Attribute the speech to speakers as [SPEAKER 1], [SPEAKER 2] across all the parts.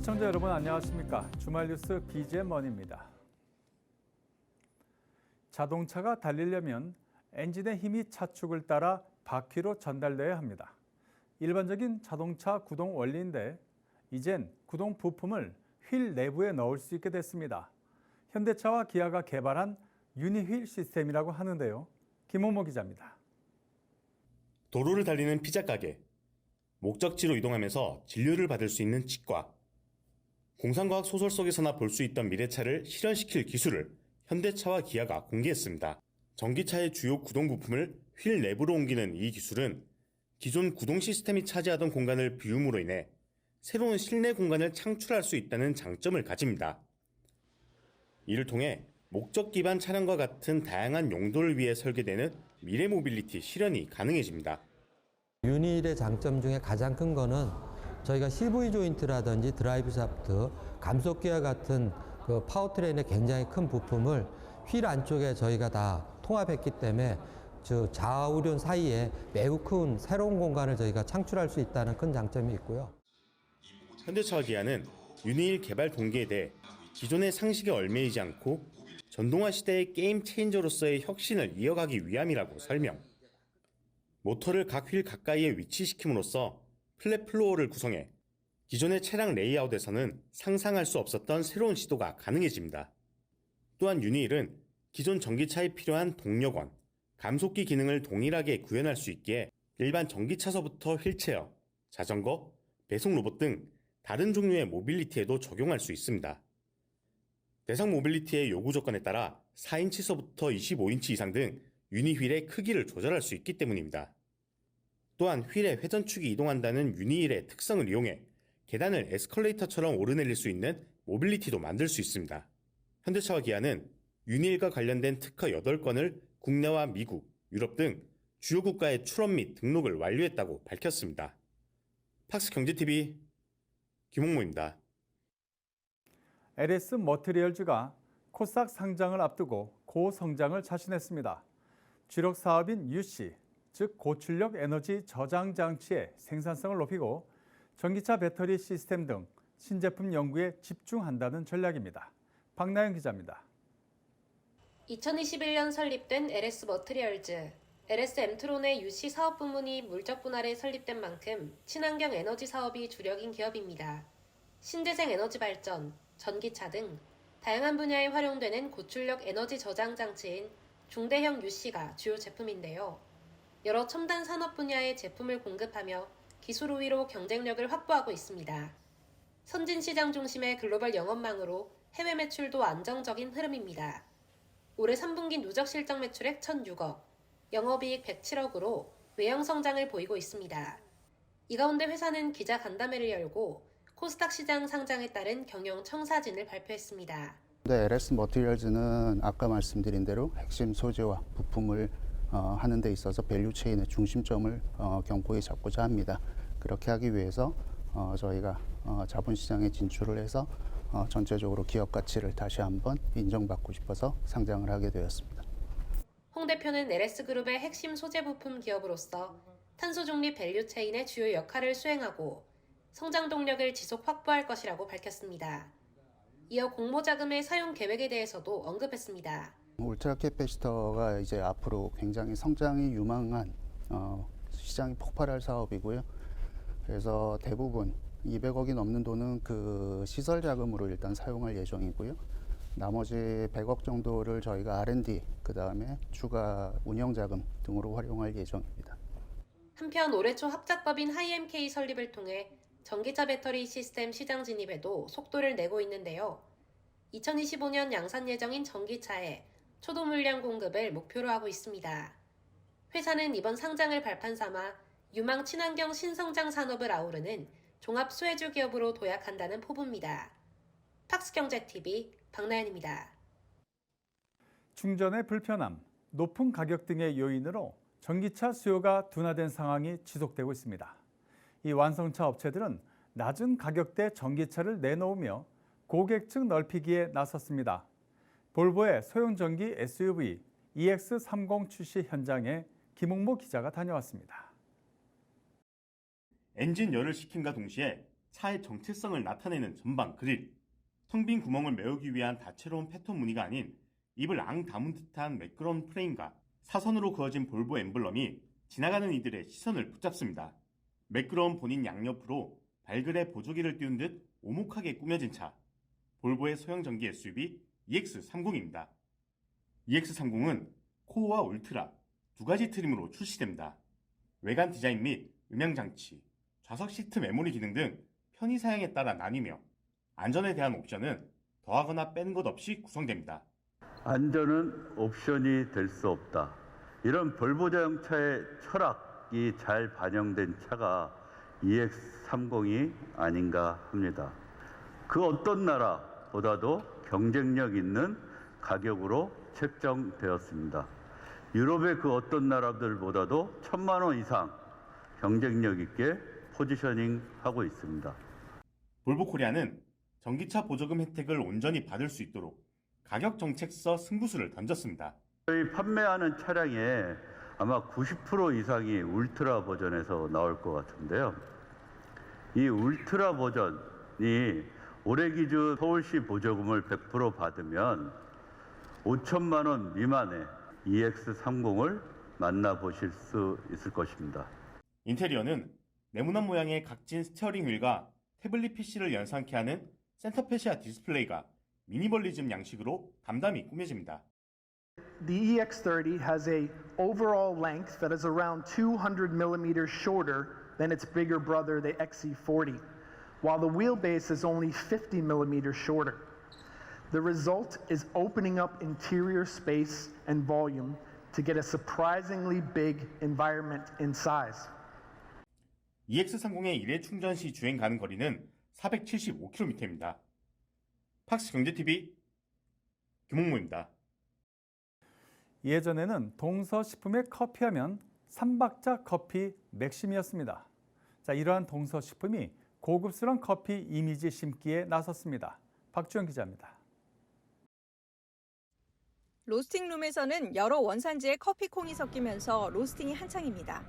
[SPEAKER 1] 시청자 여러분 안녕하십니까? 주말 뉴스 BGM 원입니다. 자동차가 달리려면 엔진의 힘이 차축을 따라 바퀴로 전달돼야 합니다. 일반적인 자동차 구동 원리인데 이젠 구동 부품을 휠 내부에 넣을 수 있게 됐습니다. 현대차와 기아가 개발한 유니휠 시스템이라고 하는데요. 김호모 기자입니다.
[SPEAKER 2] 도로를 달리는 피자 가게, 목적지로 이동하면서 진료를 받을 수 있는 치과, 공상과학 소설 속에서나 볼 수 있던 미래차를 실현시킬 기술을 현대차와 기아가 공개했습니다. 전기차의 주요 구동 부품을 휠 내부로 옮기는 이 기술은 기존 구동 시스템이 차지하던 공간을 비움으로 인해 새로운 실내 공간을 창출할 수 있다는 장점을 가집니다. 이를 통해 목적 기반 차량과 같은 다양한 용도를 위해 설계되는 미래 모빌리티 실현이 가능해집니다.
[SPEAKER 3] 유니힐의 장점 중에 가장 큰 거는 저희가 CV 조인트라든지 드라이브 샤프트, 감속기와 같은 그 파워트레인의 굉장히 큰 부품을 휠 안쪽에 저희가 다 통합했기 때문에 좌우륜 사이에 매우 큰 새로운 공간을 저희가 창출할 수 있다는 큰 장점이 있고요.
[SPEAKER 2] 현대차와 기아는 유니힐 개발 동기에 대해 기존의 상식에 얽매이지 않고 전동화 시대의 게임 체인저로서의 혁신을 이어가기 위함이라고 설명. 모터를 각 휠 가까이에 위치시킴으로써 플랫 플로어를 구성해 기존의 차량 레이아웃에서는 상상할 수 없었던 새로운 시도가 가능해집니다. 또한 유니힐은 기존 전기차에 필요한 동력원, 감속기 기능을 동일하게 구현할 수 있기에 일반 전기차서부터 휠체어, 자전거, 배송 로봇 등 다른 종류의 모빌리티에도 적용할 수 있습니다. 대상 모빌리티의 요구 조건에 따라 4인치서부터 25인치 이상 등 유니휠의 크기를 조절할 수 있기 때문입니다. 또한 휠의 회전축이 이동한다는 유니힐의 특성을 이용해 계단을 에스컬레이터처럼 오르내릴 수 있는 모빌리티도 만들 수 있습니다. 현대차와 기아는 유니힐과 관련된 특허 8건을 국내와 미국, 유럽 등 주요 국가에 출원 및 등록을 완료했다고 밝혔습니다. 팍스경제TV 김홍모입니다.
[SPEAKER 1] LS 머티리얼즈가 코스닥 상장을 앞두고 고성장을 자신했습니다. 주력 사업인 UC, 즉 고출력 에너지 저장 장치의 생산성을 높이고 전기차 배터리 시스템 등 신제품 연구에 집중한다는 전략입니다. 박나영 기자입니다.
[SPEAKER 4] 2021년 설립된 LS 머티리얼즈, LS 엠트론의 UC 사업 부문이 물적 분할에 설립된 만큼 친환경 에너지 사업이 주력인 기업입니다. 신재생 에너지 발전, 전기차 등 다양한 분야에 활용되는 고출력 에너지 저장 장치인 중대형 UC가 주요 제품인데요. 여러 첨단 산업 분야의 제품을 공급하며 기술 우위로 경쟁력을 확보하고 있습니다. 선진 시장 중심의 글로벌 영업망으로 해외 매출도 안정적인 흐름입니다. 올해 3분기 누적 실적 매출액 1,006억, 영업이익 107억으로 외형 성장을 보이고 있습니다. 이 가운데 회사는 기자 간담회를 열고 코스닥 시장 상장에 따른 경영 청사진을 발표했습니다.
[SPEAKER 5] LS 머티리얼즈는 아까 말씀드린 대로 핵심 소재와 부품을 하는 데 있어서 밸류 체인의 중심점을 견고히 잡고자 합니다. 그렇게 하기 위해서 저희가 자본시장에 진출을 해서 전체적으로 기업 가치를 다시 한번 인정받고 싶어서 상장을 하게 되었습니다.
[SPEAKER 4] 홍 대표는 LS그룹의 핵심 소재 부품 기업으로서 탄소 중립 밸류 체인의 주요 역할을 수행하고 성장 동력을 지속 확보할 것이라고 밝혔습니다. 이어 공모 자금의 사용 계획에 대해서도 언급했습니다.
[SPEAKER 5] 울트라 캐패시터가 이제 앞으로 굉장히 성장이 유망한 시장이 폭발할 사업이고요. 그래서 대부분 200억이 넘는 돈은 그 시설 자금으로 일단 사용할 예정이고요. 나머지 100억 정도를 저희가 R&D, 그다음에 추가 운영 자금 등으로 활용할 예정입니다.
[SPEAKER 4] 한편 올해 초 합작법인 하이엠K 설립을 통해 전기차 배터리 시스템 시장 진입에도 속도를 내고 있는데요. 2025년 양산 예정인 전기차에 초도 물량 공급을 목표로 하고 있습니다. 회사는 이번 상장을 발판 삼아 유망 친환경 신성장 산업을 아우르는 종합 수혜주 기업으로 도약한다는 포부입니다. 팍스경제TV 박나연입니다.
[SPEAKER 1] 충전의 불편함, 높은 가격 등의 요인으로 전기차 수요가 둔화된 상황이 지속되고 있습니다. 이 완성차 업체들은 낮은 가격대 전기차를 내놓으며 고객층 넓히기에 나섰습니다. 볼보의 소형 전기 SUV EX30 출시 현장에 김홍모 기자가 다녀왔습니다.
[SPEAKER 2] 엔진 열을 식힘과 동시에 차의 정체성을 나타내는 전방 그릴, 텅 빈 구멍을 메우기 위한 다채로운 패턴 무늬가 아닌 입을 앙 다문 듯한 매끄러운 프레임과 사선으로 그어진 볼보 엠블럼이 지나가는 이들의 시선을 붙잡습니다. 매끄러운 본인 양옆으로 발그레 보조기를 띄운 듯 오목하게 꾸며진 차, 볼보의 소형 전기 SUV EX30입니다. EX30은 코어와 울트라 두 가지 트림으로 출시됩니다. 외관 디자인 및 음향 장치, 좌석 시트 메모리 기능 등 편의 사양에 따라 나뉘며 안전에 대한 옵션은 더하거나 빼는 것 없이 구성됩니다.
[SPEAKER 6] 안전은 옵션이 될 수 없다. 이런 볼보 자동차의 철학이 잘 반영된 차가 EX30이 아닌가 합니다. 그 어떤 나라보다도 경쟁력 있는 가격으로 책정되었습니다. 유럽의 그 어떤 나라들보다도 1,000만 원 이상 경쟁력 있게 포지셔닝하고 있습니다.
[SPEAKER 2] 볼보 코리아는 전기차 보조금 혜택을 온전히 받을 수 있도록 가격 정책서 승부수를 던졌습니다.
[SPEAKER 6] 저희 판매하는 차량에 아마 90% 이상이 울트라 버전에서 나올 것 같은데요. 이 울트라 버전이 올해 기준 서울시 보조금을 100% 받으면 5천만 원 미만의 EX30을 만나보실 수 있을 것입니다.
[SPEAKER 2] 인테리어는 네모난 모양의 각진 스티어링 휠과 태블릿 PC를 연상케 하는 센터페시아 디스플레이가 미니멀리즘 양식으로 담담히 꾸며집니다.
[SPEAKER 7] The EX30 has a overall length that is around 200 millimeters shorter than its bigger brother, the XC40, while the wheelbase is only 50 millimeters shorter. The result is opening up interior space and volume to get a surprisingly big environment in size.
[SPEAKER 2] EX30의 일회 충전 시 주행 가능 거리는 475km입니다. 팍스 경제TV 김홍모입니다.
[SPEAKER 1] 예전에는 동서식품의 커피하면 삼박자 커피 맥심이었습니다. 자, 이러한 동서식품이 고급스러운 커피 이미지 심기에 나섰습니다. 박주영 기자입니다.
[SPEAKER 8] 로스팅룸에서는 여러 원산지의 커피콩이 섞이면서 로스팅이 한창입니다.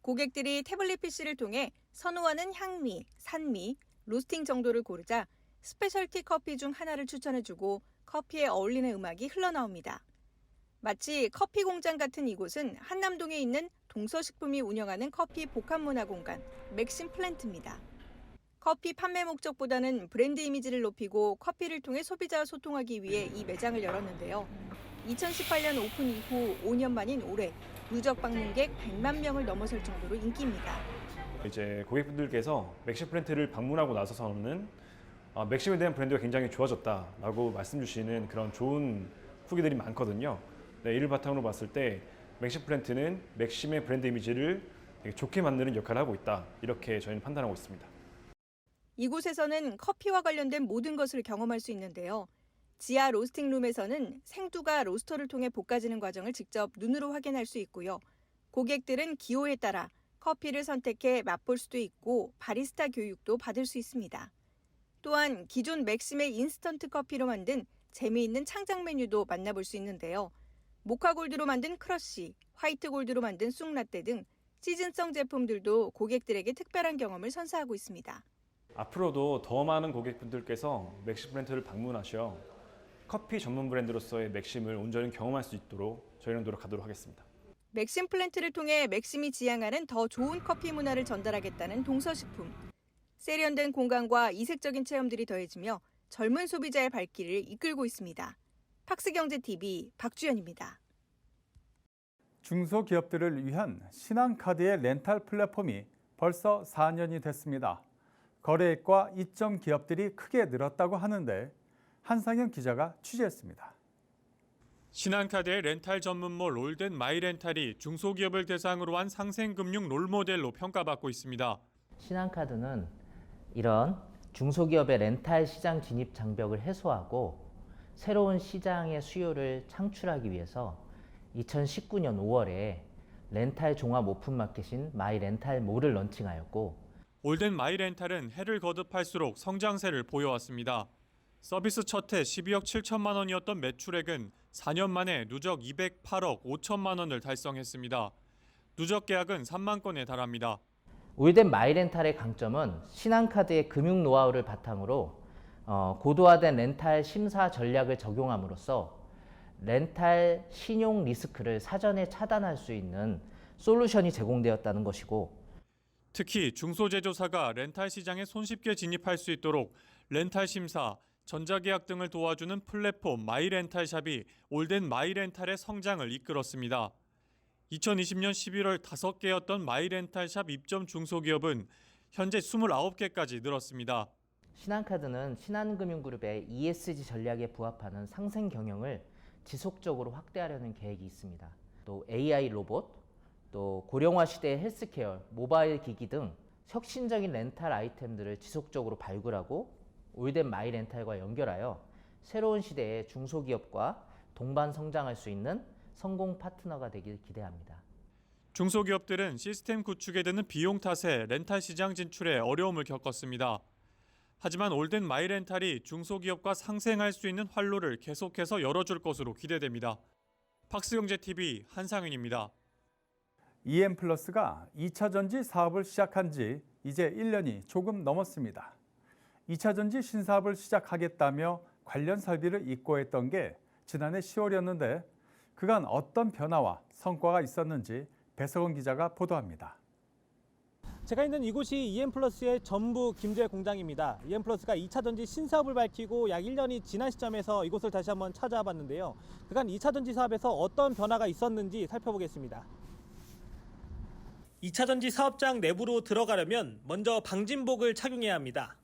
[SPEAKER 8] 고객들이 태블릿 PC를 통해 선호하는 향미, 산미, 로스팅 정도를 고르자 스페셜티 커피 중 하나를 추천해주고 커피에 어울리는 음악이 흘러나옵니다. 마치 커피 공장 같은 이곳은 한남동에 있는 동서식품이 운영하는 커피 복합문화 공간 맥심 플랜트입니다. 커피 판매 목적보다는 브랜드 이미지를 높이고 커피를 통해 소비자와 소통하기 위해 이 매장을 열었는데요. 2018년 오픈 이후 5년 만인 올해 누적 방문객 100만 명을 넘어설 정도로 인기입니다.
[SPEAKER 9] 이제 고객분들께서 맥심 플랜트를 방문하고 나서서는 맥심에 대한 브랜드가 굉장히 좋아졌다라고 말씀 주시는 그런 좋은 후기들이 많거든요. 네, 이를 바탕으로 봤을 때 맥심 플랜트는 맥심의 브랜드 이미지를 되게 좋게 만드는 역할을 하고 있다. 이렇게 저희는 판단하고 있습니다.
[SPEAKER 8] 이곳에서는 커피와 관련된 모든 것을 경험할 수 있는데요. 지하 로스팅룸에서는 생두가 로스터를 통해 볶아지는 과정을 직접 눈으로 확인할 수 있고요. 고객들은 기호에 따라 커피를 선택해 맛볼 수도 있고 바리스타 교육도 받을 수 있습니다. 또한 기존 맥심의 인스턴트 커피로 만든 재미있는 창작 메뉴도 만나볼 수 있는데요. 모카 골드로 만든 크러쉬, 화이트 골드로 만든 쑥라떼 등 시즌성 제품들도 고객들에게 특별한 경험을 선사하고 있습니다.
[SPEAKER 9] 앞으로도 더 많은 고객분들께서 맥심 플랜트를 방문하셔 커피 전문 브랜드로서의 맥심을 온전히 경험할 수 있도록 저희는 노력하도록 하겠습니다.
[SPEAKER 8] 맥심 플랜트를 통해 맥심이 지향하는 더 좋은 커피 문화를 전달하겠다는 동서식품. 세련된 공간과 이색적인 체험들이 더해지며 젊은 소비자의 발길을 이끌고 있습니다. 팍스경제TV 박주연입니다.
[SPEAKER 1] 중소기업들을 위한 신한카드의 렌탈 플랫폼이 벌써 4년이 됐습니다. 거래액과 이점 기업들이 크게 늘었다고 하는데 한상현 기자가 취재했습니다.
[SPEAKER 10] 신한카드의 렌탈 전문몰 올덴 마이렌탈이 중소기업을 대상으로 한 상생금융 롤모델로 평가받고 있습니다.
[SPEAKER 11] 신한카드는 이런 중소기업의 렌탈 시장 진입 장벽을 해소하고 새로운 시장의 수요를 창출하기 위해서 2019년 5월에 렌탈 종합 오픈마켓인 마이렌탈몰을 런칭하였고
[SPEAKER 10] 올덴 마이렌탈은 해를 거듭할수록 성장세를 보여왔습니다. 서비스 첫 해 12억 7천만 원이었던 매출액은 4년 만에 누적 208억 5천만 원을 달성했습니다. 누적 계약은 3만 건에 달합니다.
[SPEAKER 11] 올덴 마이렌탈의 강점은 신한카드의 금융 노하우를 바탕으로 고도화된 렌탈 심사 전략을 적용함으로써 렌탈 신용 리스크를 사전에 차단할 수 있는 솔루션이 제공되었다는 것이고,
[SPEAKER 10] 특히 중소제조사가 렌탈 시장에 손쉽게 진입할 수 있도록 렌탈 심사, 전자계약 등을 도와주는 플랫폼 마이렌탈샵이 올덴 마이렌탈의 성장을 이끌었습니다. 2020년 11월 5개였던 마이렌탈샵 입점 중소기업은 현재 29개까지 늘었습니다.
[SPEAKER 11] 신한카드는 신한금융그룹의 ESG 전략에 부합하는 상생 경영을 지속적으로 확대하려는 계획이 있습니다. 또 AI 로봇, 또 고령화 시대의 헬스케어, 모바일 기기 등 혁신적인 렌탈 아이템들을 지속적으로 발굴하고 올덴 마이렌탈과 연결하여 새로운 시대의 중소기업과 동반 성장할 수 있는 성공 파트너가 되길 기대합니다.
[SPEAKER 10] 중소기업들은 시스템 구축에 드는 비용 탓에 렌탈 시장 진출에 어려움을 겪었습니다. 하지만 올덴 마이렌탈이 중소기업과 상생할 수 있는 활로를 계속해서 열어줄 것으로 기대됩니다. 팍스경제TV 한상윤입니다.
[SPEAKER 1] EM플러스가 2차전지 사업을 시작한 지 이제 1년이 조금 넘었습니다. 2차전지 신사업을 시작하겠다며 관련 설비를 입고했던 게 지난해 10월이었는데 그간 어떤 변화와 성과가 있었는지 배석원 기자가 보도합니다.
[SPEAKER 12] 제가 있는 이곳이 EM플러스의 전북 김제 공장입니다. EM플러스가 2차전지 신사업을 밝히고 약 1년이 지난 시점에서 이곳을 다시 한번 찾아봤는데요. 그간 2차전지 사업에서 어떤 변화가 있었는지 살펴보겠습니다. 2차전지 사업장 내부로 들어가려면 먼저 방진복을 착용해야 합니다.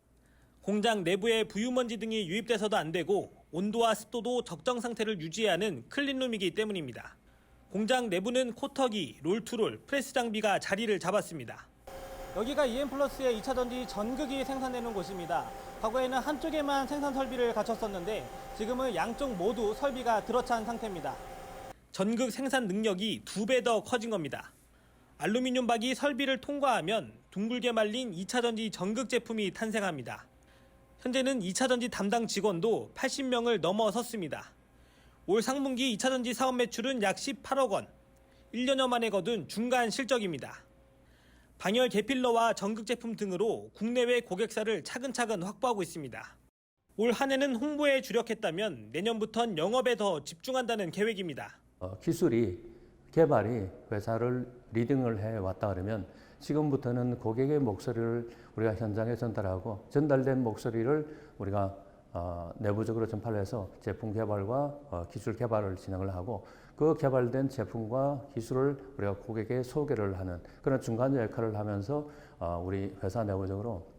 [SPEAKER 12] 공장 내부에 부유먼지 등이 유입돼서도 안 되고 온도와 습도도 적정 상태를 유지해야 하는 클린룸이기 때문입니다. 공장 내부는 코터기, 롤투롤, 프레스 장비가 자리를 잡았습니다. 여기가 EM플러스의 2차전지 전극이 생산되는 곳입니다. 과거에는 한쪽에만 생산 설비를 갖췄었는데 지금은 양쪽 모두 설비가 들어찬 상태입니다. 전극 생산 능력이 2배 더 커진 겁니다. 알루미늄 박이 설비를 통과하면 둥글게 말린 2차전지 전극 제품이 탄생합니다. 현재는 2차전지 담당 직원도 80명을 넘어섰습니다. 올 상분기 2차전지 사업 매출은 약 18억 원, 1년여 만에 거둔 중간 실적입니다. 방열 계필러와 전극 제품 등으로 국내외 고객사를 차근차근 확보하고 있습니다. 올 한 해는 홍보에 주력했다면 내년부터는 영업에 더 집중한다는 계획입니다.
[SPEAKER 13] 기술이 개발이 회사를 리딩을 해왔다 그러면 지금부터는 고객의 목소리를 우리가 현장에 전달하고 전달된 목소리를 우리가 내부적으로 전파해서 제품 개발과 기술 개발을 진행을 하고 그 개발된 제품과 기술을 우리가 고객에게 소개를 하는 그런 중간 역할을 하면서 우리 회사 내부적으로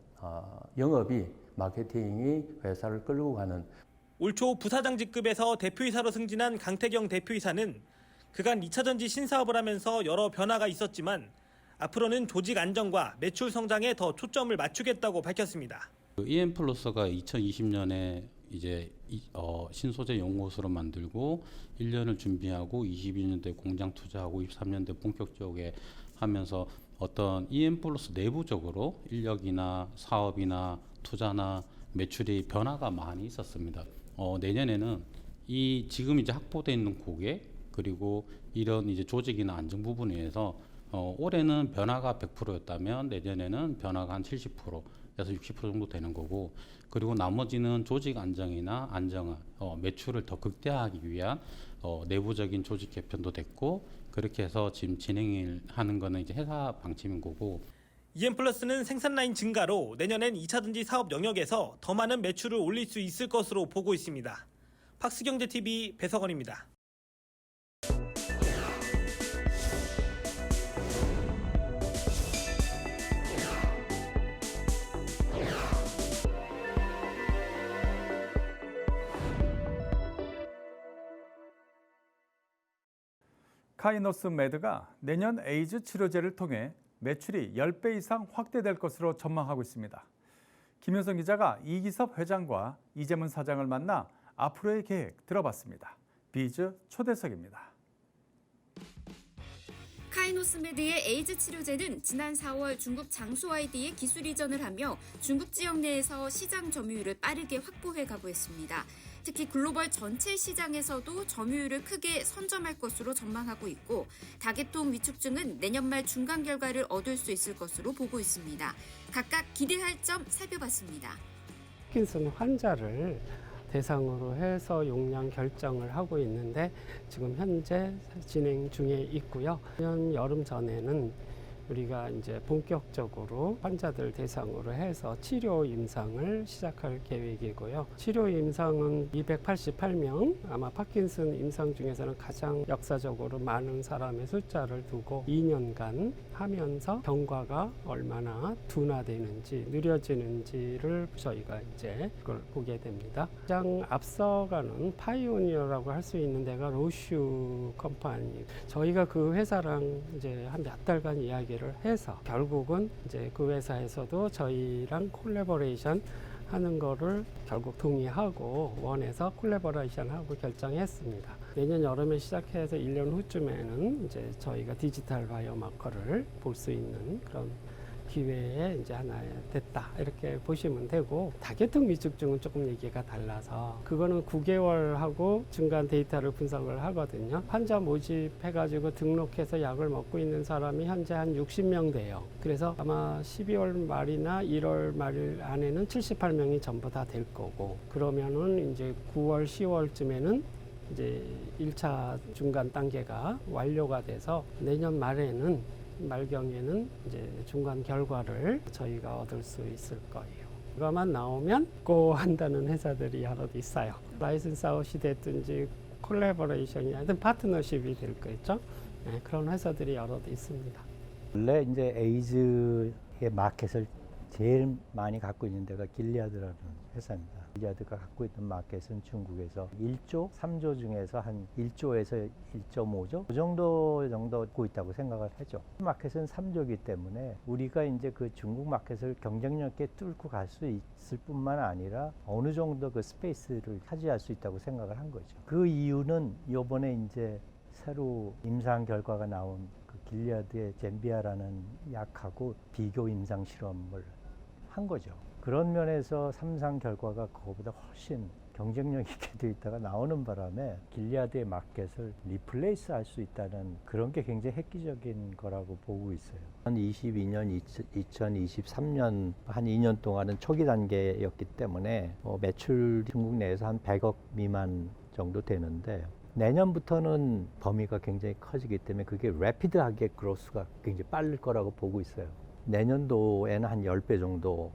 [SPEAKER 13] 영업이 마케팅이 회사를 끌고 가는.
[SPEAKER 12] 올 초 부사장 직급에서 대표이사로 승진한 강태경 대표이사는 그간 2차전지 신사업을 하면서 여러 변화가 있었지만 앞으로는 조직 안정과 매출 성장에 더 초점을 맞추겠다고 밝혔습니다.
[SPEAKER 14] EM플러스가 2020년에 이제 신소재 연구소로 만들고 1년을 준비하고 22년도에 공장 투자하고 23년도에 본격적으로 하면서 어떤 EM플러스 내부적으로 인력이나 사업이나 투자나 매출이 변화가 많이 있었습니다. 내년에는 이 지금 이제 확보되어 있는 고객 그리고 이런 이제 조직이나 안정 부분에 의해서 올해는 변화가 100%였다면 내년에는 변화가 한 70%에서 60% 정도 되는 거고 그리고 나머지는 조직 안정이나 안정화, 매출을 더 극대화하기 위한 내부적인 조직 개편도 됐고 그렇게 해서 지금 진행하는 거는 이제 회사 방침인 거고.
[SPEAKER 12] EM플러스는 생산 라인 증가로 내년엔 2차전지 사업 영역에서 더 많은 매출을 올릴 수 있을 것으로 보고 있습니다. 팍스경제TV 배석원입니다.
[SPEAKER 1] 카이노스 메드가 내년 에이즈 치료제를 통해 매출이 10배 이상 확대될 것으로 전망하고 있습니다. 김효성 기자가 이기섭 회장과 이재문 사장을 만나 앞으로의 계획 들어봤습니다. 비즈 초대석입니다.
[SPEAKER 15] 카이노스메드의 에이즈 치료제는 지난 4월 중국 장수 아이디에 기술 이전을 하며 중국 지역 내에서 시장 점유율을 빠르게 확보해 가고 있습니다. 특히 글로벌 전체 시장에서도 점유율을 크게 선점할 것으로 전망하고 있고 다계통 위축증은 내년 말 중간 결과를 얻을 수 있을 것으로 보고 있습니다. 각각 기대할 점 살펴봤습니다.
[SPEAKER 16] 파킨슨 환자를 대상으로 해서 용량 결정을 하고 있는데 지금 현재 진행 중에 있고요. 내년 여름 전에는 우리가 이제 본격적으로 환자들 대상으로 해서 치료 임상을 시작할 계획이고요. 치료 임상은 288명, 아마 파킨슨 임상 중에서는 가장 역사적으로 많은 사람의 숫자를 두고 2년간 하면서 경과가 얼마나 둔화되는지, 느려지는지를 저희가 이제 그걸 보게 됩니다. 가장 앞서가는 파이오니어라고 할 수 있는 데가 로슈 컴퍼니. 저희가 그 회사랑 이제 한 몇 달간 이야기를 해서 결국은 이제 그 회사에서도 저희랑 콜래보레이션 하는 거를 결국 동의하고 원해서 콜래보레이션하고 결정했습니다. 내년 여름에 시작해서 1년 후쯤에는 이제 저희가 디지털 바이오마커를 볼 수 있는 그런 기회에 이제 하나 됐다 이렇게 보시면 되고, 다계통 위축증은 조금 얘기가 달라서 그거는 9개월하고 중간 데이터를 분석을 하거든요. 환자 모집해가지고 등록해서 약을 먹고 있는 사람이 현재 한 60명 돼요. 그래서 아마 12월 말이나 1월 말 안에는 78명이 전부 다 될 거고, 그러면은 이제 9월, 10월쯤에는 이제 1차 중간 단계가 완료가 돼서 내년 말경에는 이제 중간 결과를 저희가 얻을 수 있을 거예요. 그거만 나오면 고 한다는 회사들이 여러 있어요. 라이센스 아웃이 됐든지 콜래보레이션이 하여튼 파트너십이 될 거겠죠. 네, 그런 회사들이 여러 있습니다.
[SPEAKER 17] 원래 이제 에이즈의 마켓을 제일 많이 갖고 있는 데가 길리아드라는 회사입니다. 길리아드가 갖고 있는 마켓은 중국에서 1조, 3조 중에서 한 1조에서 1.5조 그 정도 갖고 있다고 생각을 하죠. 마켓은 3조이기 때문에 우리가 이제 그 중국 마켓을 경쟁력 있게 뚫고 갈 수 있을 뿐만 아니라 어느 정도 그 스페이스를 차지할 수 있다고 생각을 한 거죠. 그 이유는 이번에 이제 새로 임상 결과가 나온 그 길리아드의 젠비아라는 약하고 비교 임상 실험을 한 거죠. 그런 면에서 3상 결과가 그거보다 훨씬 경쟁력 있게 돼 있다가 나오는 바람에 길리아드의 마켓을 리플레이스 할 수 있다는 그런 게 굉장히 획기적인 거라고 보고 있어요. 2022년, 2023년 한 2년 동안은 초기 단계였기 때문에 매출 중국 내에서 한 100억 미만 정도 되는데, 내년부터는 범위가 굉장히 커지기 때문에 그게 래피드하게 그로스가 굉장히 빠를 거라고 보고 있어요. 내년도에는 한 10배 정도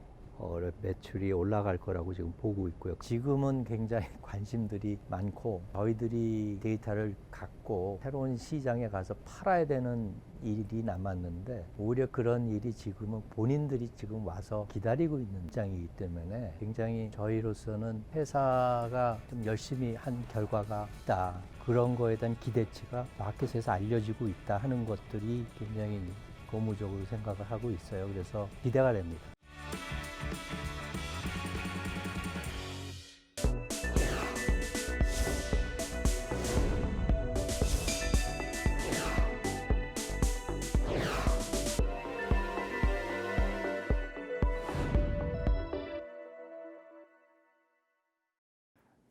[SPEAKER 17] 매출이 올라갈 거라고 지금 보고 있고요. 지금은 굉장히 관심들이 많고 저희들이 데이터를 갖고 새로운 시장에 가서 팔아야 되는 일이 남았는데, 오히려 그런 일이 지금은 본인들이 지금 와서 기다리고 있는 입장이기 때문에 굉장히 저희로서는 회사가 좀 열심히 한 결과가 있다, 그런 거에 대한 기대치가 마켓에서 알려지고 있다 하는 것들이 굉장히 고무적으로 생각을 하고 있어요. 그래서 기대가 됩니다.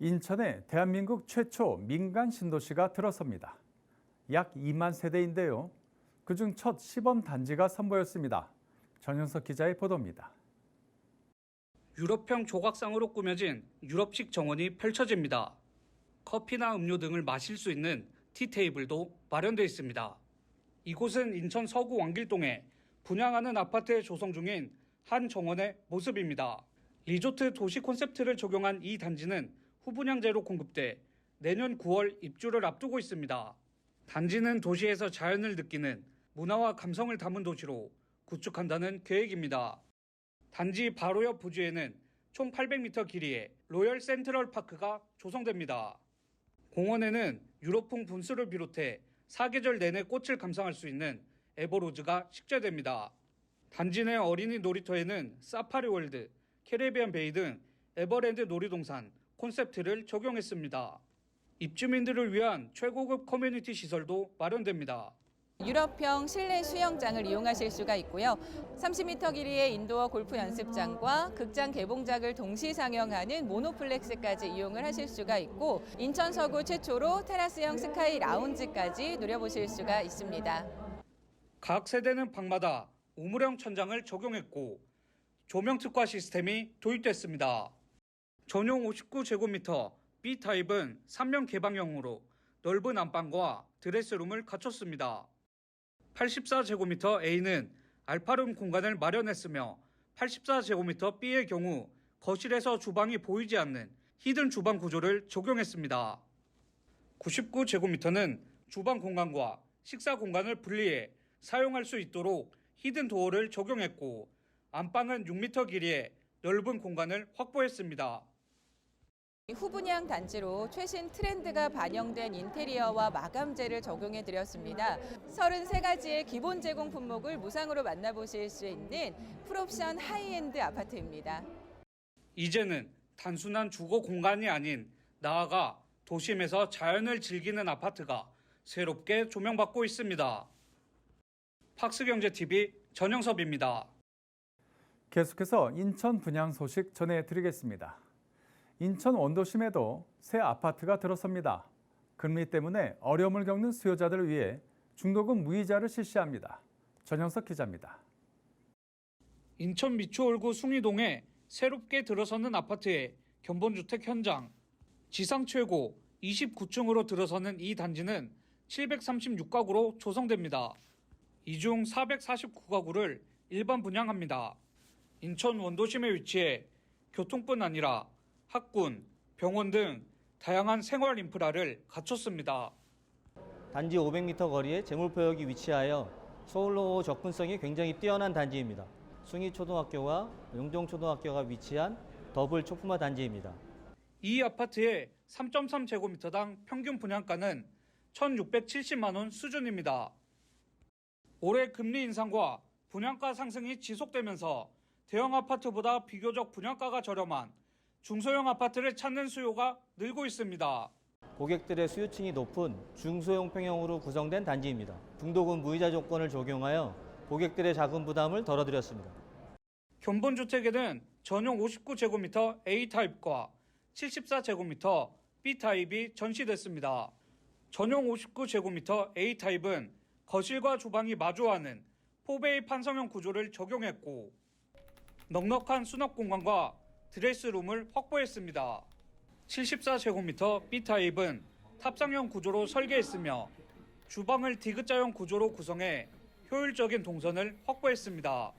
[SPEAKER 1] 인천에 대한민국 최초 민간 신도시가 들어섭니다. 약 2만 세대인데요. 그중 첫 시범 단지가 선보였습니다. 전현석 기자의 보도입니다.
[SPEAKER 18] 유럽형 조각상으로 꾸며진 유럽식 정원이 펼쳐집니다. 커피나 음료 등을 마실 수 있는 티테이블도 마련되어 있습니다. 이곳은 인천 서구 왕길동에 분양하는 아파트에 조성 중인 한 정원의 모습입니다. 리조트 도시 콘셉트를 적용한 이 단지는 후분양제로 공급돼 내년 9월 입주를 앞두고 있습니다. 단지는 도시에서 자연을 느끼는 문화와 감성을 담은 도시로 구축한다는 계획입니다. 단지 바로 옆 부지에는 총 800m 길이의 로열 센트럴 파크가 조성됩니다. 공원에는 유럽풍 분수를 비롯해 사계절 내내 꽃을 감상할 수 있는 에버로즈가 식재됩니다. 단지 내 어린이 놀이터에는 사파리 월드, 캐리비안 베이 등 에버랜드 놀이동산, 콘셉트를 적용했습니다. 입주민들을 위한 최고급 커뮤니티 시설도 마련됩니다.
[SPEAKER 8] 유럽형 실내 수영장을 이용하실 수가 있고요. 30m 길이의 인도어 골프 연습장과 극장 개봉작을 동시 상영하는 모노플렉스까지 이용을 하실 수가 있고 인천 서구 최초로 테라스형 스카이 라운지까지 누려보실 수가 있습니다.
[SPEAKER 18] 각 세대는 방마다 우물형 천장을 적용했고 조명 특화 시스템이 도입됐습니다. 전용 59제곱미터 B타입은 3면 개방형으로 넓은 안방과 드레스룸을 갖췄습니다. 84제곱미터 A는 알파룸 공간을 마련했으며 84제곱미터 B의 경우 거실에서 주방이 보이지 않는 히든 주방 구조를 적용했습니다. 99제곱미터는 주방 공간과 식사 공간을 분리해 사용할 수 있도록 히든 도어를 적용했고 안방은 6m 길이의 넓은 공간을 확보했습니다.
[SPEAKER 8] 후분양 단지로 최신 트렌드가 반영된 인테리어와 마감재를 적용해 드렸습니다. 33가지의 기본 제공 품목을 무상으로 만나보실 수 있는 풀옵션 하이엔드 아파트입니다.
[SPEAKER 18] 이제는 단순한 주거 공간이 아닌 나아가 도심에서 자연을 즐기는 아파트가 새롭게 조명받고 있습니다. 팍스경제TV 전영섭입니다.
[SPEAKER 1] 계속해서 인천 분양 소식 전해드리겠습니다. 인천 원도심에도 새 아파트가 들어섭니다. 금리 때문에 어려움을 겪는 수요자들을 위해 중도금 무이자를 실시합니다. 전영석 기자입니다.
[SPEAKER 18] 인천 미추홀구 숭이동에 새롭게 들어서는 아파트의 견본주택 현장. 지상 최고 29층으로 들어서는 이 단지는 736가구로 조성됩니다. 이 중 449가구를 일반 분양합니다. 인천 원도심에 위치해 교통뿐 아니라 학군, 병원 등 다양한 생활 인프라를 갖췄습니다.
[SPEAKER 19] 단지 500m 거리에 재물포역이 위치하여 서울로 접근성이 굉장히 뛰어난 단지입니다. 숭이초등학교와 용동초등학교가 위치한 더블 촉부마 단지입니다.
[SPEAKER 18] 이 아파트의 3.3제곱미터당 평균 분양가는 1,670만 원 수준입니다. 올해 금리 인상과 분양가 상승이 지속되면서 대형 아파트보다 비교적 분양가가 저렴한 중소형 아파트를 찾는 수요가 늘고 있습니다.
[SPEAKER 19] 고객들의 수요층이 높은 중소형 평형으로 구성된 단지입니다. 중도금 무이자 조건을 적용하여 고객들의 자금 부담을 덜어드렸습니다.
[SPEAKER 18] 견본주택에는 전용 59제곱미터 A타입과 74제곱미터 B타입이 전시됐습니다. 전용 59제곱미터 A타입은 거실과 주방이 마주하는 4베이 판성형 구조를 적용했고 넉넉한 수납 공간과 드레스룸을 확보했습니다. 74제곱미터 B타입은 탑상형 구조로 설계했으며 주방을 디귿자형 구조로 구성해 효율적인 동선을 확보했습니다.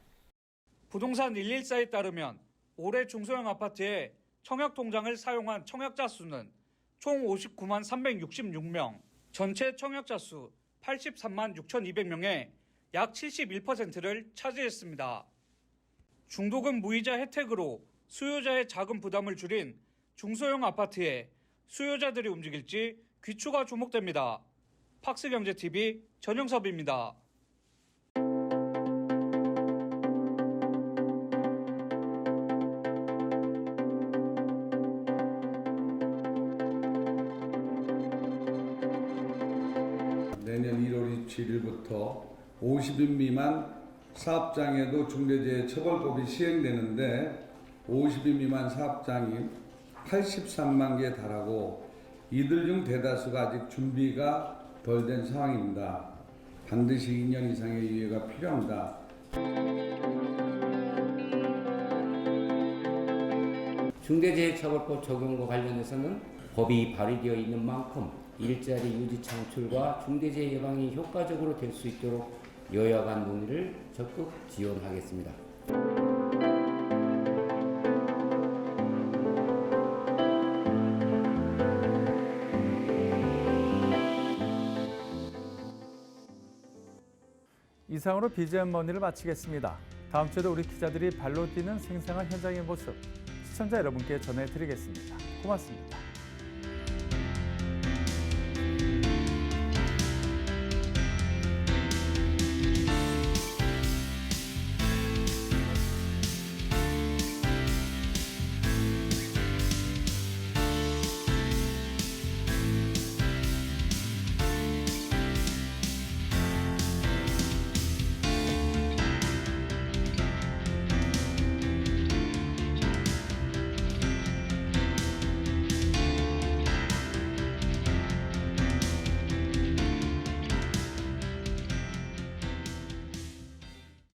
[SPEAKER 18] 부동산 114에 따르면 올해 중소형 아파트에 청약통장을 사용한 청약자 수는 총 59만 366명, 전체 청약자 수 83만 6,200명의 약 71%를 차지했습니다. 중도금 무이자 혜택으로 수요자의 자금 부담을 줄인 중소형 아파트에 수요자들이 움직일지 귀추가 주목됩니다. 팍스경제TV 전영섭입니다.
[SPEAKER 20] 내년 1월 27일부터 50인 미만 사업장에도 중대재해 처벌법이 시행되는데 50인 미만 사업장이 83만 개에 달하고 이들 중 대다수가 아직 준비가 덜 된 상황입니다. 반드시 2년 이상의 유예가 필요합니다.
[SPEAKER 21] 중대재해처벌법 적용과 관련해서는 법이 발의되어 있는 만큼 일자리 유지 창출과 중대재해 예방이 효과적으로 될 수 있도록 여야 간 논의를 적극 지원하겠습니다.
[SPEAKER 1] 이상으로 BGM 머니를 마치겠습니다. 다음 주에도 우리 기자들이 발로 뛰는 생생한 현장의 모습 시청자 여러분께 전해드리겠습니다. 고맙습니다.